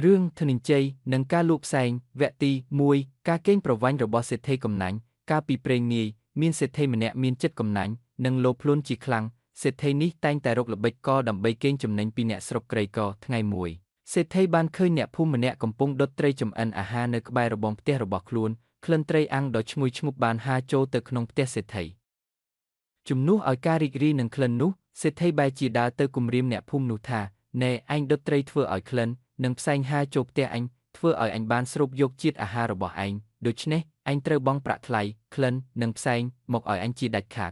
រឿងធនិញ្ជ័យនិងការលក់ផ្សែងវគ្គទី1ការកេងប្រវ័ញ្ចរបស់សេដ្ឋីកំណាញ់កាលពីព្រេងនាយមានសេដ្ឋីម្នាក់មានចិត្តកំណាញ់និងលោភលន់ជាខ្លាំងសេដ្ឋីនេះតែងតែរកល្បិចកលដើម្បីកេងចំណេញពីអ្នកស្រុកក្រីក្រថ្ងៃមួយសេដ្ឋីបានឃើញអ្នកភូមិម្នាក់កំពុងដុតត្រីចម្អិនអាហារនៅក្បែររបងផ្ទះរបស់ខ្លួនក្លិនត្រីអាំងដ៏ឈ្ងុយឈ្ងប់បានហើរចូលទៅក្នុងផ្ទះសេដ្ឋីជំនួសឲ្យការរីករាយនឹងក្លិននោះសេដ្ឋីបែរជាដើរទៅគំរាមអ្នកភូមិនោះថាណែអញដុតត្រីធ្វើឲ្យក្លិននិងផ្សែងហើរចូលផ្ទះអញធ្វើឲ្យអញបានស្រូបយកជាតិអាហាររបស់ឯងដូច្នេះអញត្រូវបង់ប្រាក់ថ្លៃក្លិននិងផ្សែងមកឲ្យអញជាដាច់ខាត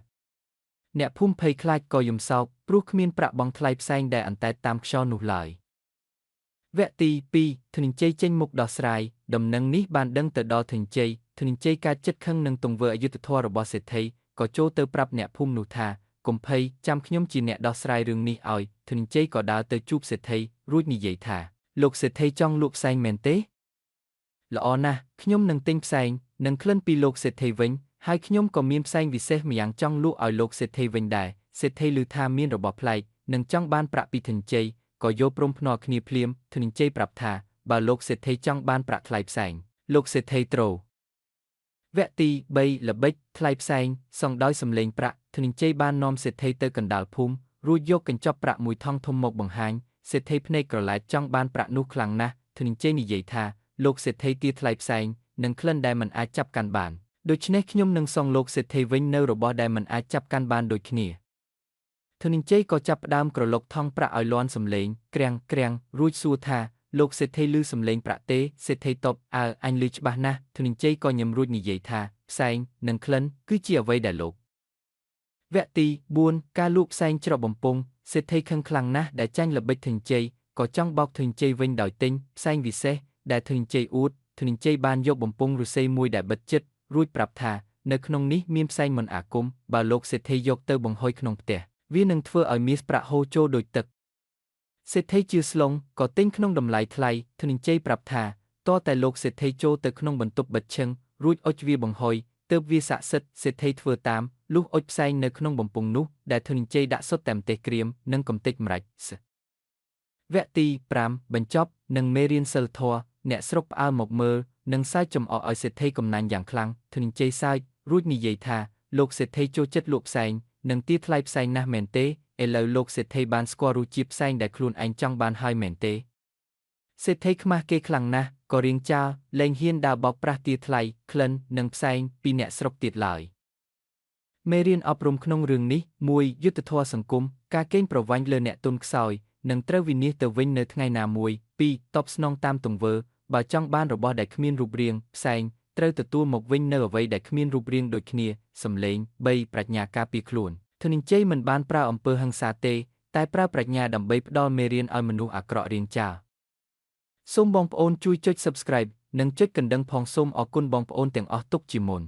អ្នកភូមិភ័យខ្លាចក៏យំសោកព្រោះគ្មានប្រាក់បង់ថ្លៃផ្សែងដែលអន្តែតតាមខ្យល់នោះឡើយវគ្គទី2ធនិញ្ជ័យចេញមុខដោះស្រាយដំណឹងនេះបានដឹងទៅដល់ធនិញ្ជ័យការចិត្តខឹងនឹងទង្វើអយុត្តិធម៌របស់សេដ្ឋីក៏ចូលទៅប្រាប់អ្នកភូមិនោះថាកុំភ័យចាំខ្ញុំជាអ្នកដោះស្រាយរឿងនេះឲ្យធនិញ្ជ័យក៏ដើរទៅជួបសេដ្ឋីរួចនិយាយថាលោកសេដ្ឋីចង់លក់ផ្សែងមែនទេល្អណាស់ខ្ញុំនឹងទិញផ្សែងនិងក្លិនពីលោកសេដ្ឋីវិញហើយខ្ញុំក៏មានផ្សែងវិសេសម្យ៉ាងចង់លក់ឲ្យលោកសេដ្ឋីវិញដែរសេដ្ឋីឮថាមានរបស់ប្លែកនិងចង់បានប្រាក់ពីធនិញ្ជ័យក៏យកព្រមភ្នាល់គ្នាភ្លាមធនិញ្ជ័យប្រាប់ថាបើលោកសេដ្ឋីចង់បានប្រាក់ថ្លៃផ្សែងលោកសេដ្ឋីត្រូវវគ្គទី3ល្បិចថ្លៃផ្សែងសង់ដោយសម្លេងប្រាក់ធនិញ្ជ័យបាននាំសេដ្ឋីទៅកណ្ដាលភូមិរួចយកកញ្ចប់ប្រាក់មួយថង់ធំមកបង្ហាញសេដ្ឋីភ្នែកក្រឡែតចង់បានប្រាក់នោះខ្លាំងណាស់ធនិញ្ជ័យនិយាយថាលោកសេដ្ឋីទារថ្លៃផ្សែងនិងក្លិនដែលមិនអាចចាប់កាន់បានដូច្នេះខ្ញុំនឹងសងលោកសេដ្ឋីវិញនៅរបស់ដែលមិនអាចចាប់កាន់បានដូចគ្នាធនិញ្ជ័យក៏ចាប់ផ្ដើមក្រឡុកថង់ប្រាក់ឲ្យលាន់សម្លេងក្រាំងរួចសួរថាលោកសេដ្ឋីឮសម្លេងប្រាក់ទេសេដ្ឋីតបអញឮច្បាស់ណាស់ធនិញ្ជ័យក៏ញឹមរួចនិយាយថាផ្សែងនិងក្លិនគឺជាអ្វីដែលលោកវគ្គទី4ការលក់ផ្សែងច្រកបំពង់សេដ្ឋីខឹងខ្លាំងណាស់ដែលចាញ់ល្បិចធនិញ្ជ័យក៏ចង់បោកធនិញ្ជ័យវិញដោយទិញផ្សែងវិសេសដែលធនិញ្ជ័យអួតធនិញ្ជ័យបានយកបំពង់ឫស្សីមួយដែលបិទជិតរួចប្រាប់ថានៅក្នុងនេះមានផ្សែងមន្តអាគមបើលោកសេដ្ឋីយកទៅបង្ហុយក្នុងផ្ទះវានឹងធ្វើឲ្យមាសប្រាក់ហូរចូលដូចទឹកសេដ្ឋីជឿស្លុងក៏ទិញក្នុងតម្លៃថ្លៃធនិញ្ជ័យប្រាប់ថាតើតែលោកសេដ្ឋីចូលទៅក្នុងបន្ទប់បិទឈឹងរួចអុជវាបង្ហុយទើបវាស័ក្តិសិទ្ធិសេដ្ឋីធ្វើតាមលុះអុជផ្សែងនៅក្នុងបំពង់នោះដែលធនិញ្ជ័យដាក់សុទ្ធតែម្ទេសក្រៀមនិងកំទេចម្រេចវគ្គទី5បញ្ចប់នឹងមេរៀនសិលធម៌អ្នកស្រុកផ្អើលមកមើលនិងសើចចំអកឲ្យសេដ្ឋីកំណាញ់យ៉ាងខ្លាំងធនិញ្ជ័យសើចរួចនិយាយថាលោកសេដ្ឋីចូលចិត្តលក់ផ្សែងនិងទារថ្លៃផ្សែងណាស់មែនទេឥឡូវលោកសេដ្ឋីបានស្គាល់រសជាតិផ្សែងដែលខ្លួនឯងចង់បានហើយមែនទេសេដ្ឋីខ្មាស់គេខ្លាំងណាស់ក៏រៀងចាលលែងហ៊ានដើរបោកប្រាស់ទារថ្លៃក្លិននិងផ្សែងពីអ្នកស្រុកទៀតឡើយមេរៀនអប់រំក្នុងរឿងនេះ1យុត្តិធម៌សង្គមការកេងប្រវ័ញ្ចលើអ្នកទុនខ្សោយនឹងត្រូវវិនាសទៅវិញនៅថ្ងៃណាមួយ2តបស្នងតាមទង្វើបើចង់បានរបស់ដែលគ្មានរូបរាងផ្សែងត្រូវទទួលមកវិញនៅអ្វីដែលគ្មានរូបរាងដូចគ្នាសំឡេង3ប្រាជ្ញាការពារខ្លួនធនិញ្ជ័យមិនបានប្រើអំពើហិង្សាទេតែប្រើប្រាជ្ញាដើម្បីផ្ដល់មេរៀនឲ្យមនុស្សអាក្រក់រៀងចាលសូមបងប្អូនជួយចុច Subscribe និងចុចកណ្ដឹងផងសូមអរគុណបងប្អូនទាំងអស់ទុកជាមុន